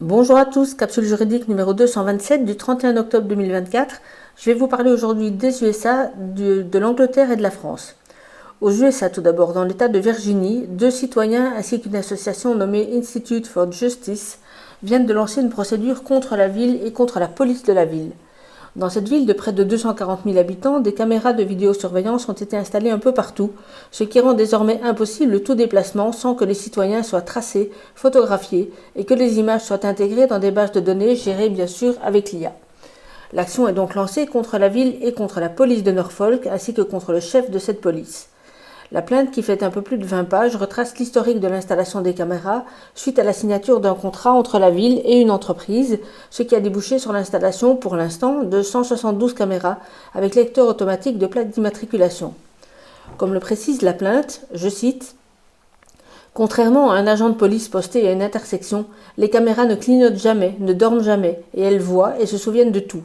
Bonjour à tous, capsule juridique numéro 227 du 31 octobre 2024. Je vais vous parler aujourd'hui des USA, de l'Angleterre et de la France. Aux USA tout d'abord, dans l'État de Virginie, 2 citoyens ainsi qu'une association nommée Institute for Justice viennent de lancer une procédure contre la ville et contre la police de la ville. Dans cette ville de près de 240 000 habitants, des caméras de vidéosurveillance ont été installées un peu partout, ce qui rend désormais impossible tout déplacement sans que les citoyens soient tracés, photographiés et que les images soient intégrées dans des bases de données gérées bien sûr avec l'IA. L'action est donc lancée contre la ville et contre la police de Norfolk ainsi que contre le chef de cette police. La plainte, qui fait un peu plus de 20 pages, retrace l'historique de l'installation des caméras suite à la signature d'un contrat entre la ville et une entreprise, ce qui a débouché sur l'installation, pour l'instant, de 172 caméras avec lecteur automatique de plaques d'immatriculation. Comme le précise la plainte, je cite, « Contrairement à un agent de police posté à une intersection, les caméras ne clignotent jamais, ne dorment jamais, et elles voient et se souviennent de tout.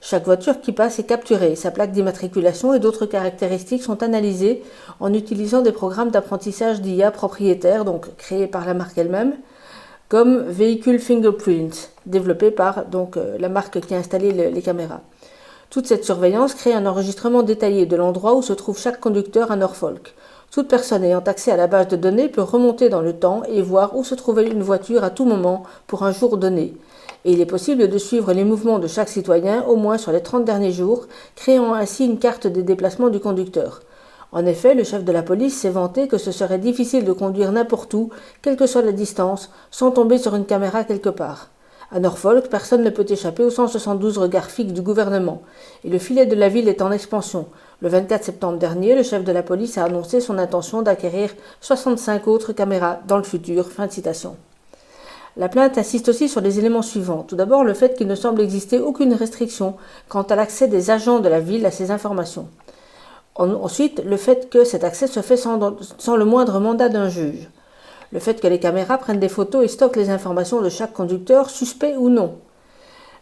Chaque voiture qui passe est capturée, sa plaque d'immatriculation et d'autres caractéristiques sont analysées en utilisant des programmes d'apprentissage d'IA propriétaires, donc créés par la marque elle-même, comme Vehicle Fingerprint, développé par la marque qui a installé les caméras. Toute cette surveillance crée un enregistrement détaillé de l'endroit où se trouve chaque conducteur à Norfolk. Toute personne ayant accès à la base de données peut remonter dans le temps et voir où se trouvait une voiture à tout moment pour un jour donné. Et il est possible de suivre les mouvements de chaque citoyen au moins sur les 30 derniers jours, créant ainsi une carte des déplacements du conducteur. En effet, le chef de la police s'est vanté que ce serait difficile de conduire n'importe où, quelle que soit la distance, sans tomber sur une caméra quelque part. À Norfolk, personne ne peut échapper aux 172 regards fixes du gouvernement, et le filet de la ville est en expansion. Le 24 septembre dernier, le chef de la police a annoncé son intention d'acquérir 65 autres caméras dans le futur. Fin de citation. La plainte insiste aussi sur les éléments suivants. Tout d'abord, le fait qu'il ne semble exister aucune restriction quant à l'accès des agents de la ville à ces informations. Ensuite, le fait que cet accès se fait sans le moindre mandat d'un juge. Le fait que les caméras prennent des photos et stockent les informations de chaque conducteur, suspect ou non.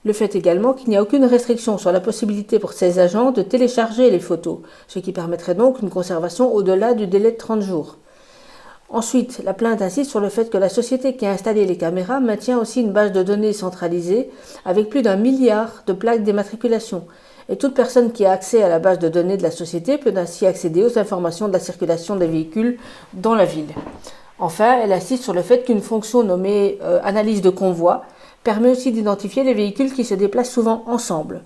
Le fait également qu'il n'y a aucune restriction sur la possibilité pour ces agents de télécharger les photos, ce qui permettrait donc une conservation au-delà du délai de 30 jours. Ensuite, la plainte insiste sur le fait que la société qui a installé les caméras maintient aussi une base de données centralisée avec plus d'1 milliard de plaques d'immatriculation. Et toute personne qui a accès à la base de données de la société peut ainsi accéder aux informations de la circulation des véhicules dans la ville. Enfin, elle insiste sur le fait qu'une fonction nommée analyse de convoi permet aussi d'identifier les véhicules qui se déplacent souvent ensemble.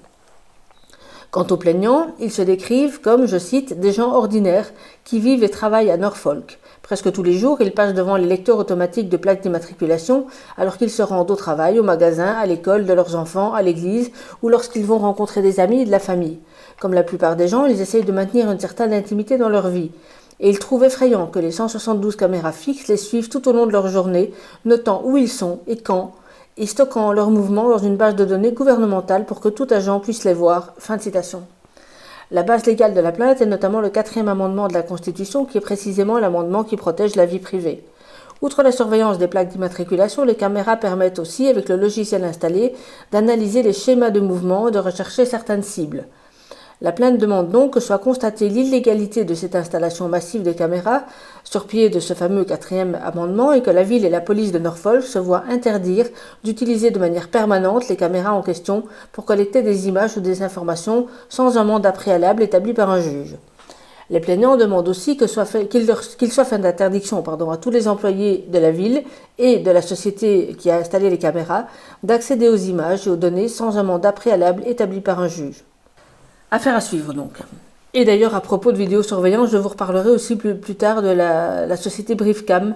Quant aux plaignants, ils se décrivent comme, je cite, des gens ordinaires qui vivent et travaillent à Norfolk. Presque tous les jours, ils passent devant les lecteurs automatiques de plaques d'immatriculation alors qu'ils se rendent au travail, au magasin, à l'école de leurs enfants, à l'église ou lorsqu'ils vont rencontrer des amis et de la famille. Comme la plupart des gens, ils essayent de maintenir une certaine intimité dans leur vie. Et ils trouvent effrayant que les 172 caméras fixes les suivent tout au long de leur journée, notant où ils sont et quand, et stockant leurs mouvements dans une base de données gouvernementale pour que tout agent puisse les voir. Fin de citation. La base légale de la plainte est notamment le 4e amendement de la Constitution, qui est précisément l'amendement qui protège la vie privée. Outre la surveillance des plaques d'immatriculation, les caméras permettent aussi, avec le logiciel installé, d'analyser les schémas de mouvement et de rechercher certaines cibles. La plainte demande donc que soit constatée l'illégalité de cette installation massive de caméras sur pied de ce fameux 4e amendement et que la ville et la police de Norfolk se voient interdire d'utiliser de manière permanente les caméras en question pour collecter des images ou des informations sans un mandat préalable établi par un juge. Les plaignants demandent aussi qu'il soit fait d'interdiction à tous les employés de la ville et de la société qui a installé les caméras d'accéder aux images et aux données sans un mandat préalable établi par un juge. Affaire à suivre donc. Et d'ailleurs, à propos de vidéosurveillance, je vous reparlerai aussi plus tard de la société Briefcam,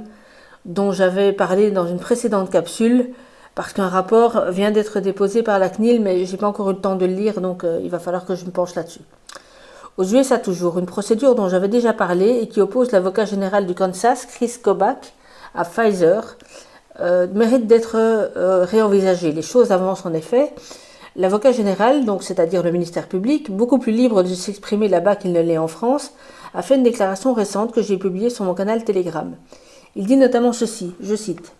dont j'avais parlé dans une précédente capsule, parce qu'un rapport vient d'être déposé par la CNIL, mais j'ai pas encore eu le temps de le lire, donc il va falloir que je me penche là-dessus. Aux USA toujours, une procédure dont j'avais déjà parlé et qui oppose l'avocat général du Kansas, Chris Kobach, à Pfizer, mérite d'être réenvisagée. Les choses avancent en effet. L'avocat général, donc c'est-à-dire le ministère public, beaucoup plus libre de s'exprimer là-bas qu'il ne l'est en France, a fait une déclaration récente que j'ai publiée sur mon canal Telegram. Il dit notamment ceci, je cite.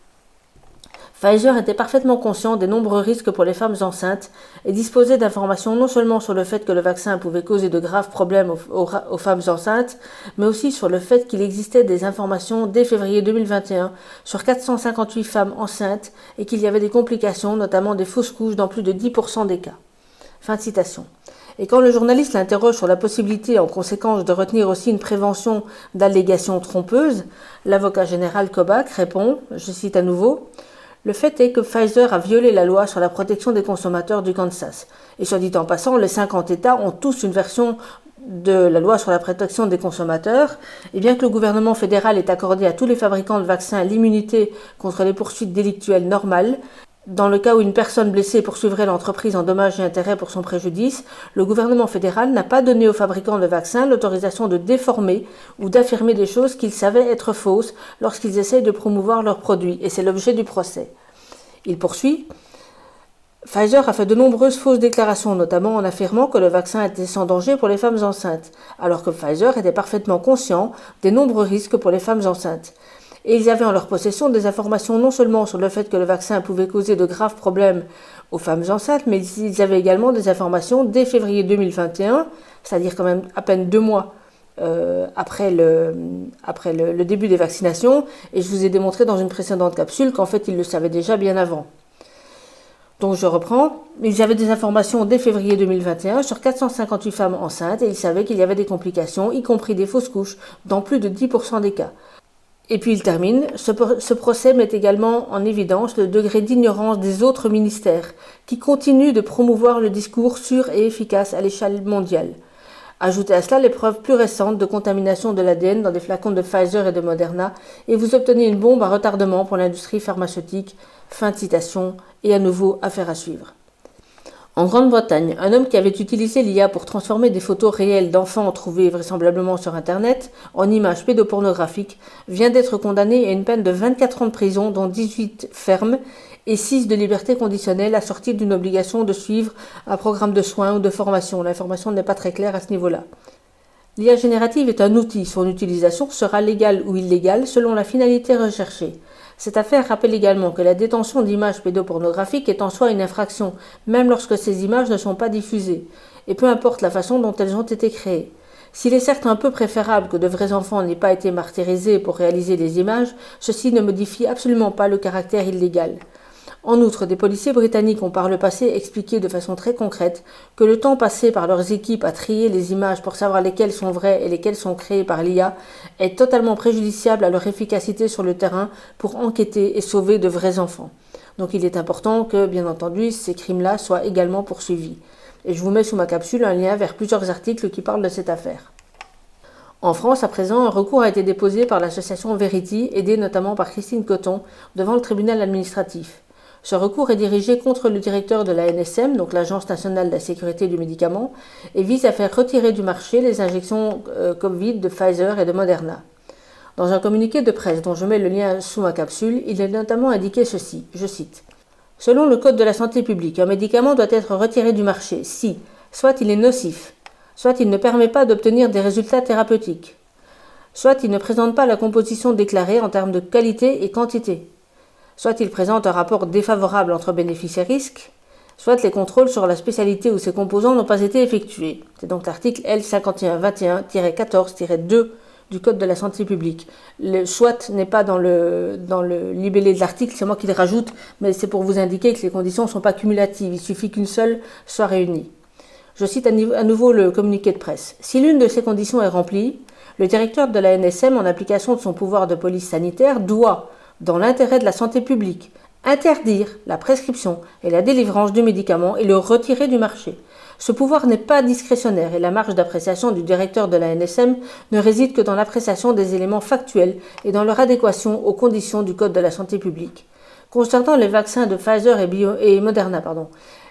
Pfizer était parfaitement conscient des nombreux risques pour les femmes enceintes et disposait d'informations non seulement sur le fait que le vaccin pouvait causer de graves problèmes aux femmes enceintes, mais aussi sur le fait qu'il existait des informations dès février 2021 sur 458 femmes enceintes et qu'il y avait des complications, notamment des fausses couches dans plus de 10% des cas. Fin de citation. Et quand le journaliste l'interroge sur la possibilité en conséquence de retenir aussi une prévention d'allégations trompeuses, l'avocat général Kobach répond, je cite à nouveau, « Le fait est que Pfizer a violé la loi sur la protection des consommateurs du Kansas. Et soit dit en passant, les 50 États ont tous une version de la loi sur la protection des consommateurs, et bien que le gouvernement fédéral ait accordé à tous les fabricants de vaccins l'immunité contre les poursuites délictuelles normales, dans le cas où une personne blessée poursuivrait l'entreprise en dommages et intérêts pour son préjudice, le gouvernement fédéral n'a pas donné aux fabricants de vaccins l'autorisation de déformer ou d'affirmer des choses qu'ils savaient être fausses lorsqu'ils essayent de promouvoir leurs produits, et c'est l'objet du procès. Il poursuit. Pfizer a fait de nombreuses fausses déclarations, notamment en affirmant que le vaccin était sans danger pour les femmes enceintes, alors que Pfizer était parfaitement conscient des nombreux risques pour les femmes enceintes. Et ils avaient en leur possession des informations non seulement sur le fait que le vaccin pouvait causer de graves problèmes aux femmes enceintes, mais ils avaient également des informations dès février 2021, c'est-à-dire quand même à peine 2 mois après le début des vaccinations, et je vous ai démontré dans une précédente capsule qu'en fait ils le savaient déjà bien avant. Donc je reprends, ils avaient des informations dès février 2021 sur 458 femmes enceintes et ils savaient qu'il y avait des complications, y compris des fausses couches, dans plus de 10% des cas. Et puis il termine, ce procès met également en évidence le degré d'ignorance des autres ministères qui continuent de promouvoir le discours sûr et efficace à l'échelle mondiale. Ajoutez à cela les preuves plus récentes de contamination de l'ADN dans des flacons de Pfizer et de Moderna et vous obtenez une bombe à retardement pour l'industrie pharmaceutique. Fin de citation, et à nouveau affaire à suivre. En Grande-Bretagne, un homme qui avait utilisé l'IA pour transformer des photos réelles d'enfants trouvées vraisemblablement sur Internet en images pédopornographiques vient d'être condamné à une peine de 24 ans de prison, dont 18 fermes et 6 de liberté conditionnelle, assortie d'une obligation de suivre un programme de soins ou de formation. L'information n'est pas très claire à ce niveau-là. L'IA générative est un outil. Son utilisation sera légale ou illégale selon la finalité recherchée. Cette affaire rappelle également que la détention d'images pédopornographiques est en soi une infraction, même lorsque ces images ne sont pas diffusées, et peu importe la façon dont elles ont été créées. S'il est certes un peu préférable que de vrais enfants n'aient pas été martyrisés pour réaliser des images, ceci ne modifie absolument pas le caractère illégal. En outre, des policiers britanniques ont par le passé expliqué de façon très concrète que le temps passé par leurs équipes à trier les images pour savoir lesquelles sont vraies et lesquelles sont créées par l'IA est totalement préjudiciable à leur efficacité sur le terrain pour enquêter et sauver de vrais enfants. Donc il est important que, bien entendu, ces crimes-là soient également poursuivis. Et je vous mets sous ma capsule un lien vers plusieurs articles qui parlent de cette affaire. En France, à présent, un recours a été déposé par l'association Verity, aidée notamment par Christine Coton, devant le tribunal administratif. Ce recours est dirigé contre le directeur de la NSM, donc l'Agence nationale de la sécurité du médicament, et vise à faire retirer du marché les injections Covid de Pfizer et de Moderna. Dans un communiqué de presse dont je mets le lien sous ma capsule, il est notamment indiqué ceci, je cite. « Selon le Code de la santé publique, un médicament doit être retiré du marché si, soit il est nocif, soit il ne permet pas d'obtenir des résultats thérapeutiques, soit il ne présente pas la composition déclarée en termes de qualité et quantité, soit il présente un rapport défavorable entre bénéfices et risques, soit les contrôles sur la spécialité ou ses composants n'ont pas été effectués. » C'est donc l'article L5121-14-2 du Code de la santé publique. Le soit n'est pas dans le libellé de l'article, c'est moi qui le rajoute, mais c'est pour vous indiquer que les conditions ne sont pas cumulatives, il suffit qu'une seule soit réunie. Je cite à nouveau le communiqué de presse. « Si l'une de ces conditions est remplie, le directeur de la NSM, en application de son pouvoir de police sanitaire, doit, dans l'intérêt de la santé publique, interdire la prescription et la délivrance du médicament et le retirer du marché. Ce pouvoir n'est pas discrétionnaire et la marge d'appréciation du directeur de la NSM ne réside que dans l'appréciation des éléments factuels et dans leur adéquation aux conditions du Code de la santé publique. Concernant les vaccins de Pfizer et Moderna,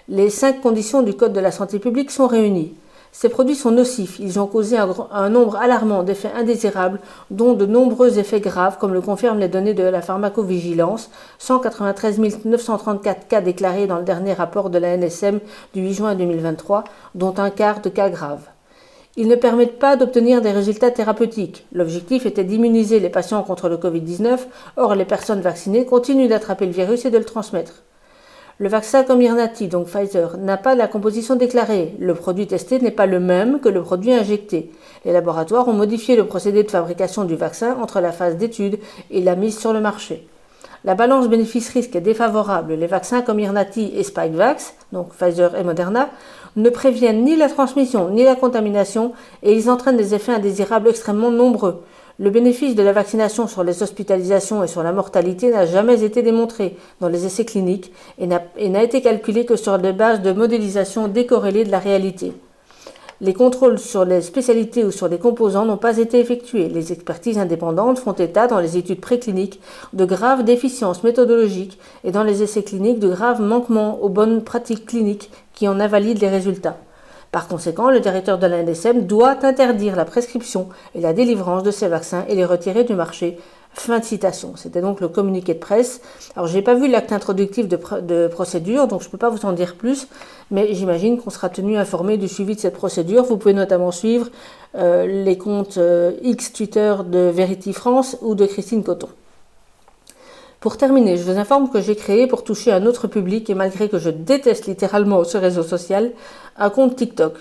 les 5 conditions du Code de la santé publique sont réunies. Ces produits sont nocifs, ils ont causé un nombre alarmant d'effets indésirables, dont de nombreux effets graves, comme le confirment les données de la pharmacovigilance, 193 934 cas déclarés dans le dernier rapport de la NSM du 8 juin 2023, dont un quart de cas graves. Ils ne permettent pas d'obtenir des résultats thérapeutiques. L'objectif était d'immuniser les patients contre le Covid-19, or les personnes vaccinées continuent d'attraper le virus et de le transmettre. Le vaccin Comirnaty, donc Pfizer, n'a pas la composition déclarée. Le produit testé n'est pas le même que le produit injecté. Les laboratoires ont modifié le procédé de fabrication du vaccin entre la phase d'étude et la mise sur le marché. La balance bénéfice-risque est défavorable. Les vaccins Comirnaty et Spikevax, donc Pfizer et Moderna, ne préviennent ni la transmission ni la contamination et ils entraînent des effets indésirables extrêmement nombreux. Le bénéfice de la vaccination sur les hospitalisations et sur la mortalité n'a jamais été démontré dans les essais cliniques et n'a été calculé que sur des bases de modélisation décorrélées de la réalité. Les contrôles sur les spécialités ou sur les composants n'ont pas été effectués. Les expertises indépendantes font état dans les études précliniques de graves déficiences méthodologiques et dans les essais cliniques de graves manquements aux bonnes pratiques cliniques qui en invalident les résultats. Par conséquent, le directeur de l'ANSM doit interdire la prescription et la délivrance de ces vaccins et les retirer du marché. Fin de citation. C'était donc le communiqué de presse. Alors, je n'ai pas vu l'acte introductif de procédure, donc je ne peux pas vous en dire plus, mais j'imagine qu'on sera tenu informé du suivi de cette procédure. Vous pouvez notamment suivre les comptes X Twitter de Verity France ou de Christine Coton. Pour terminer, je vous informe que j'ai créé pour toucher un autre public et malgré que je déteste littéralement ce réseau social, un compte TikTok.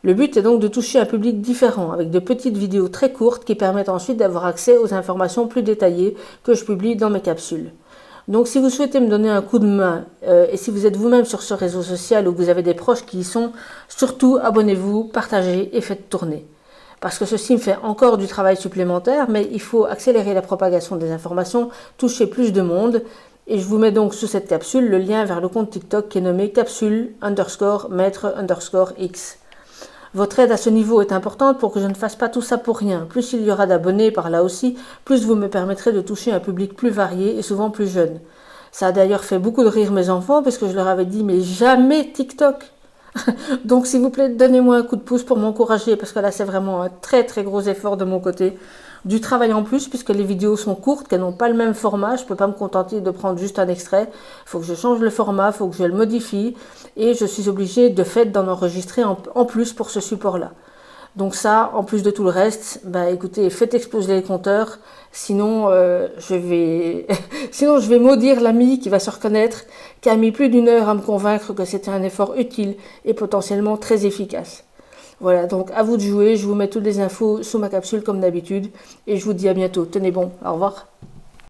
Le but est donc de toucher un public différent avec de petites vidéos très courtes qui permettent ensuite d'avoir accès aux informations plus détaillées que je publie dans mes capsules. Donc si vous souhaitez me donner un coup de main et si vous êtes vous-même sur ce réseau social ou que vous avez des proches qui y sont, surtout abonnez-vous, partagez et faites tourner. Parce que ceci me fait encore du travail supplémentaire, mais il faut accélérer la propagation des informations, toucher plus de monde. Et je vous mets donc sous cette capsule le lien vers le compte TikTok qui est nommé capsule_maître_x. Votre aide à ce niveau est importante pour que je ne fasse pas tout ça pour rien. Plus il y aura d'abonnés par là aussi, plus vous me permettrez de toucher un public plus varié et souvent plus jeune. Ça a d'ailleurs fait beaucoup de rire mes enfants parce que je leur avais dit mais jamais TikTok. Donc s'il vous plaît, donnez-moi un coup de pouce pour m'encourager parce que là c'est vraiment un très très gros effort de mon côté. Du travail en plus puisque les vidéos sont courtes, qu'elles n'ont pas le même format, je ne peux pas me contenter de prendre juste un extrait. Il faut que je change le format, il faut que je le modifie et je suis obligée de fait d'en enregistrer en plus pour ce support-là. Donc ça, en plus de tout le reste, écoutez, faites exploser les compteurs, sinon je vais maudire l'ami qui va se reconnaître, qui a mis plus d'1 heure à me convaincre que c'était un effort utile et potentiellement très efficace. Voilà, donc à vous de jouer, je vous mets toutes les infos sous ma capsule comme d'habitude et je vous dis à bientôt. Tenez bon, au revoir.